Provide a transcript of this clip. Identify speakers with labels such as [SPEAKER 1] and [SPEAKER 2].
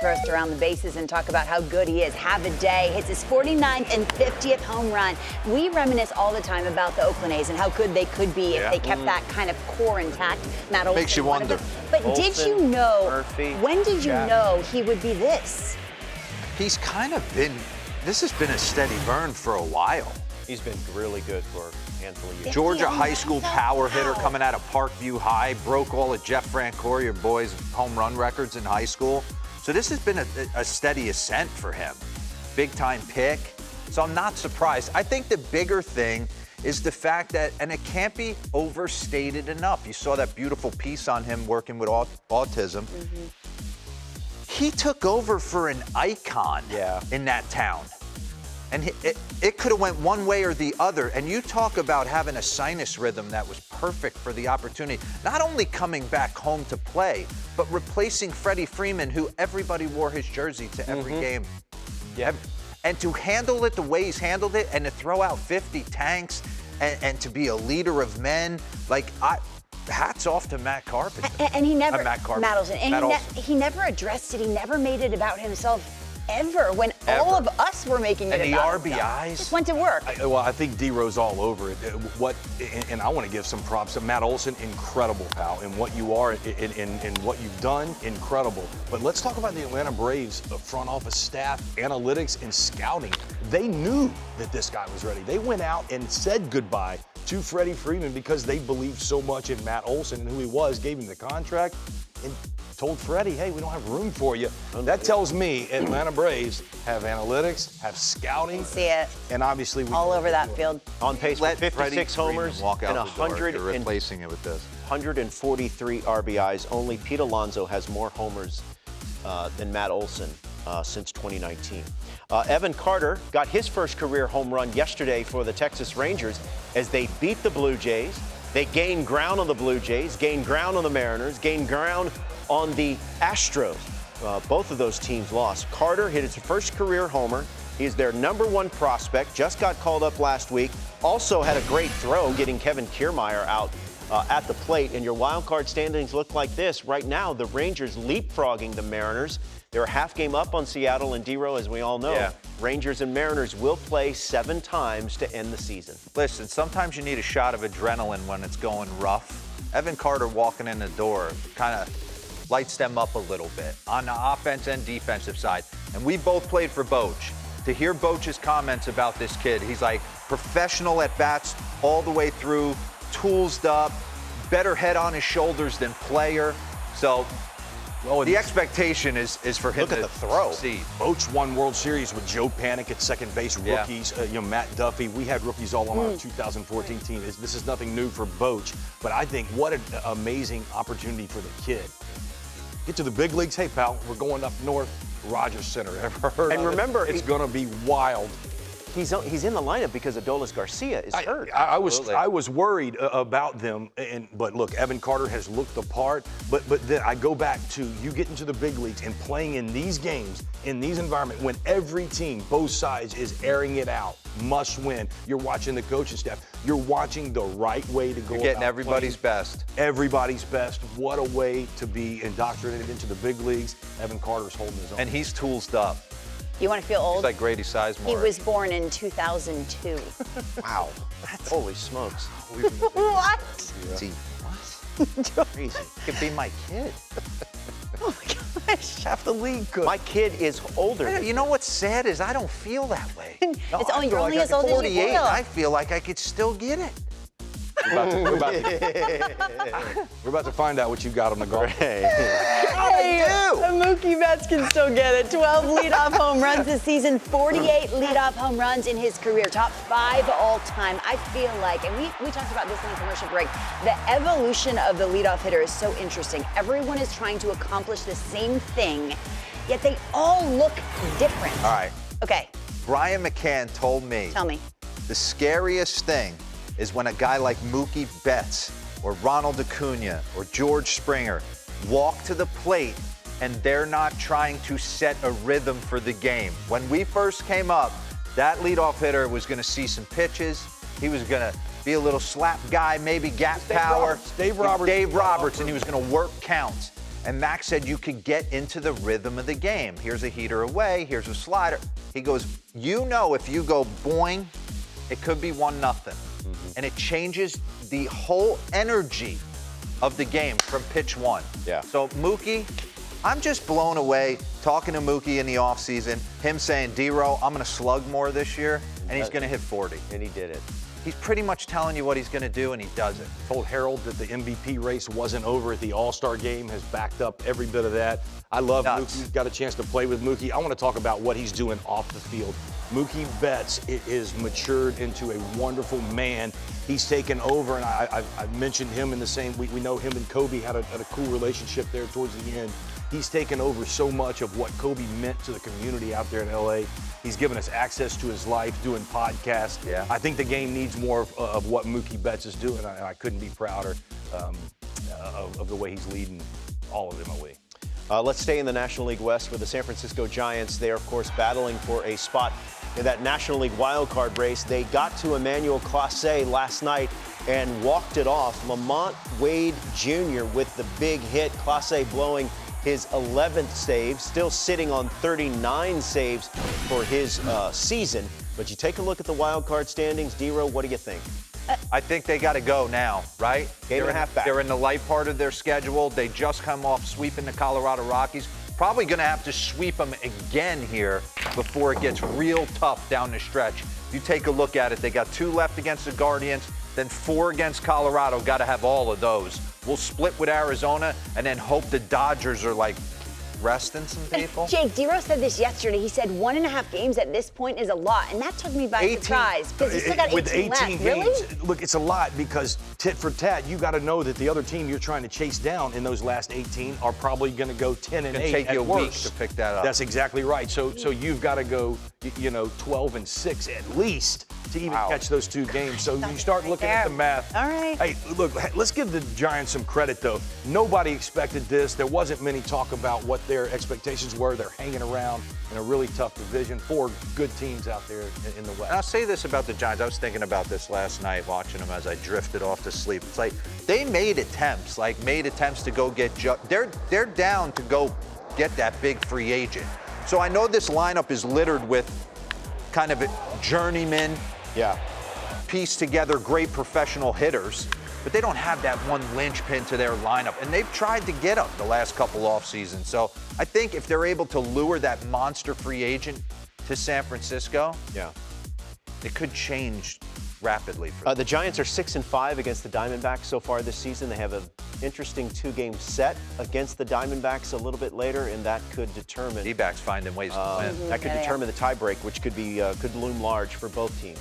[SPEAKER 1] first around the bases and talk about how good he is. Have a day. Hits his 49th and 50th home run. We reminisce all the time about the Oakland A's and how good they could be if they kept that kind of core intact. Matt Olson,
[SPEAKER 2] makes you wonder.
[SPEAKER 1] But
[SPEAKER 3] Olson,
[SPEAKER 1] did you know,
[SPEAKER 3] Murphy,
[SPEAKER 1] when did you know he would be this?
[SPEAKER 2] He's kind of been, this has been a steady burn for a while.
[SPEAKER 3] He's been really good for a handful of years.
[SPEAKER 2] Georgia high school power hitter coming out of Parkview High, broke all of Jeff Francoeur, your boys' home run records in high school. So this has been a steady ascent for him. Big time pick. So I'm not surprised. I think the bigger thing is the fact that, and it can't be overstated enough. You saw that beautiful piece on him working with autism. He took over for an icon in that town. And it could have went one way or the other. And you talk about having a sinus rhythm that was perfect for the opportunity. Not only coming back home to play, but replacing Freddie Freeman, who everybody wore his jersey to every game.
[SPEAKER 3] Yeah.
[SPEAKER 2] And to handle it the way he's handled it, and to throw out 50 tanks, and to be a leader of men, like hats off to Matt Carpenter.
[SPEAKER 1] And he never,
[SPEAKER 2] Matt Carpenter.
[SPEAKER 1] Matt Olson, and
[SPEAKER 2] Matt Olson.
[SPEAKER 1] he never addressed it. He never made it about himself. Ever, when all of us were making it
[SPEAKER 2] and
[SPEAKER 1] about
[SPEAKER 2] the RBIs
[SPEAKER 1] just went to work.
[SPEAKER 4] I think D-Rose all over it. And I want to give some props to Matt Olson. Incredible, pal, in what you are, in what you've done, incredible. But let's talk about the Atlanta Braves front office staff, analytics, and scouting. They knew that this guy was ready. They went out and said goodbye to Freddie Freeman because they believed so much in Matt Olson and who he was, gave him the contract, and told Freddie, hey, we don't have room for you. That tells me Atlanta Braves have analytics, have scouting.
[SPEAKER 1] See it.
[SPEAKER 4] And obviously
[SPEAKER 1] all over that field.
[SPEAKER 3] On pace for 56 homers
[SPEAKER 2] walk out
[SPEAKER 3] and
[SPEAKER 2] the door. You're replacing it with this.
[SPEAKER 3] 143 RBIs. Only Pete Alonso has more homers than Matt Olson since 2019. Evan Carter got his first career home run yesterday for the Texas Rangers as they beat the Blue Jays. They gained ground on the Blue Jays, gained ground on the Mariners, gained ground on the Astros. Both of those teams lost. Carter hit his first career homer. He's their #1 prospect, just got called up last week. Also had a great throw getting Kevin Kiermaier out at the plate. And your wild card standings look like this. Right now, the Rangers leapfrogging the Mariners. They're a half game up on Seattle and D-Row, as we all know.
[SPEAKER 2] Yeah.
[SPEAKER 3] Rangers and Mariners will play 7 times to end the season.
[SPEAKER 2] Listen, sometimes you need a shot of adrenaline when it's going rough. Evan Carter walking in the door kind of lights them up a little bit on the offense and defensive side. And we both played for Boch. To hear Boch's comments about this kid, he's like professional at bats all the way through, toolsed up, better head on his shoulders than player. So the expectation is for him to succeed.
[SPEAKER 4] Boch won World Series with Joe Panic at second base, rookies, Matt Duffy. We had rookies all on our 2014 team. This is nothing new for Boch, but I think what an amazing opportunity for the kid. Get to the big leagues. Hey, pal, we're going up north. Rogers Center. Ever heard
[SPEAKER 3] And
[SPEAKER 4] of
[SPEAKER 3] remember,
[SPEAKER 4] it? It's going to be wild.
[SPEAKER 3] He's in the lineup because Adolis Garcia is hurt.
[SPEAKER 4] I was worried about them, but look, Evan Carter has looked the part. But then I go back to you getting to the big leagues and playing in these games, in these environments, when every team, both sides, is airing it out, must win. You're watching the coaching staff. You're watching the right way to go.
[SPEAKER 2] You're getting everybody's best.
[SPEAKER 4] Everybody's best. What a way to be indoctrinated into the big leagues. Evan Carter's holding his own.
[SPEAKER 2] And he's toolsed up.
[SPEAKER 1] You want to feel old?
[SPEAKER 2] He's like Grady Sizemore.
[SPEAKER 1] He was born in 2002.
[SPEAKER 3] Wow. Holy smokes.
[SPEAKER 1] What?
[SPEAKER 2] See, what? Crazy. Could be my kid.
[SPEAKER 1] Oh my gosh.
[SPEAKER 2] Half the league could.
[SPEAKER 3] My kid is older.
[SPEAKER 2] You know what's sad is I don't feel that way.
[SPEAKER 1] It's only, you're only as old as you
[SPEAKER 2] 48,
[SPEAKER 1] feel.
[SPEAKER 2] I feel like I could still get it.
[SPEAKER 4] We're about to find out what you got on the golf.
[SPEAKER 1] Hey, Mookie Betts can still get it. 12 leadoff home runs this season, 48 leadoff home runs in his career, top 5 all time. I feel like, and we talked about this in the commercial break, the evolution of the leadoff hitter is so interesting. Everyone is trying to accomplish the same thing, yet they all look different.
[SPEAKER 2] All right.
[SPEAKER 1] Okay.
[SPEAKER 2] Brian McCann told me.
[SPEAKER 1] Tell me.
[SPEAKER 2] The scariest thing is when a guy like Mookie Betts or Ronald Acuna or George Springer walk to the plate and they're not trying to set a rhythm for the game. When we first came up, that leadoff hitter was going to see some pitches. He was going to be a little slap guy, maybe gap power.
[SPEAKER 4] Dave Roberts.
[SPEAKER 2] Dave Roberts, and he was going to work counts. And Max said you could get into the rhythm of the game. Here's a heater away, here's a slider. He goes, you know, if you go boing, it could be 1-0. And it changes the whole energy of the game from pitch one.
[SPEAKER 3] Yeah.
[SPEAKER 2] So Mookie, I'm just blown away talking to Mookie in the offseason, him saying, D-Row, I'm going to slug more this year, and he's going to hit 40.
[SPEAKER 3] And he did it.
[SPEAKER 2] He's pretty much telling you what he's going to do, and he does it.
[SPEAKER 4] Told Harold that the MVP race wasn't over at the All-Star game, has backed up every bit of that. I love
[SPEAKER 2] Nuts.
[SPEAKER 4] Mookie. Got a chance to play with Mookie. I want to talk about what he's doing off the field. Mookie Betts is matured into a wonderful man. He's taken over, and I mentioned him in the same week. We know him and Kobe had a cool relationship there towards the end. He's taken over so much of what Kobe meant to the community out there in L.A. He's given us access to his life, doing podcasts.
[SPEAKER 2] Yeah.
[SPEAKER 4] I think the game needs more of what Mookie Betts is doing. I couldn't be prouder of the way he's leading all of MLB.
[SPEAKER 3] Let's stay in the National League West with the San Francisco Giants. They are, of course, battling for a spot in that National League wildcard race. They got to Emmanuel Clase last night and walked it off. Lamont Wade Jr. with the big hit. Clase blowing his 11th save, still sitting on 39 saves for his season. But you take a look at the wild card standings. D-Row, what do you think?
[SPEAKER 2] I think they got to go now, right?
[SPEAKER 3] Game and a half back.
[SPEAKER 2] They're in the light part of their schedule. They just come off sweeping the Colorado Rockies. Probably going to have to sweep them again here before it gets real tough down the stretch. If you take a look at it, they got 2 left against the Guardians, then 4 against Colorado. Got to have all of those. We'll split with Arizona and then hope the Dodgers are like resting some people.
[SPEAKER 1] Jake, D-Row said this yesterday. He said 1.5 games at this point is a lot, and that took me by
[SPEAKER 2] 18.
[SPEAKER 1] surprise because he's still got 18
[SPEAKER 4] With 18
[SPEAKER 1] left.
[SPEAKER 4] games,
[SPEAKER 1] Really?
[SPEAKER 4] look, it's a lot because tit for tat, you got to know that the other team you're trying to chase down in those last 18 are probably going to go 10 and 8
[SPEAKER 2] take
[SPEAKER 4] at
[SPEAKER 2] you a week
[SPEAKER 4] worst.
[SPEAKER 2] to pick that up.
[SPEAKER 4] That's exactly right. So you've got to go, 12 and 6 at least to even catch those 2 games. So you start
[SPEAKER 1] right
[SPEAKER 4] looking
[SPEAKER 1] there.
[SPEAKER 4] at the math.
[SPEAKER 1] All right.
[SPEAKER 4] Hey, look, let's give the Giants some credit though. Nobody expected this. There wasn't many talk about what their expectations were. They're hanging around in a really tough division. 4 good teams out there in the West.
[SPEAKER 2] And I'll say this about the Giants. I was thinking about this last night watching them as I drifted off to sleep. It's like they made attempts to go get they're down to go get that big free agent. So I know this lineup is littered with kind of journeymen, pieced together great professional hitters, but they don't have that one linchpin to their lineup. And they've tried to get them the last couple off seasons. So I think if they're able to lure that monster free agent to San Francisco, it could change rapidly for them.
[SPEAKER 3] The Giants are 6-5 against the Diamondbacks so far this season. They have an interesting 2-game set against the Diamondbacks a little bit later, and that could determine
[SPEAKER 2] D-backs finding ways to win.
[SPEAKER 3] that could determine the tiebreak, which could loom large for both teams.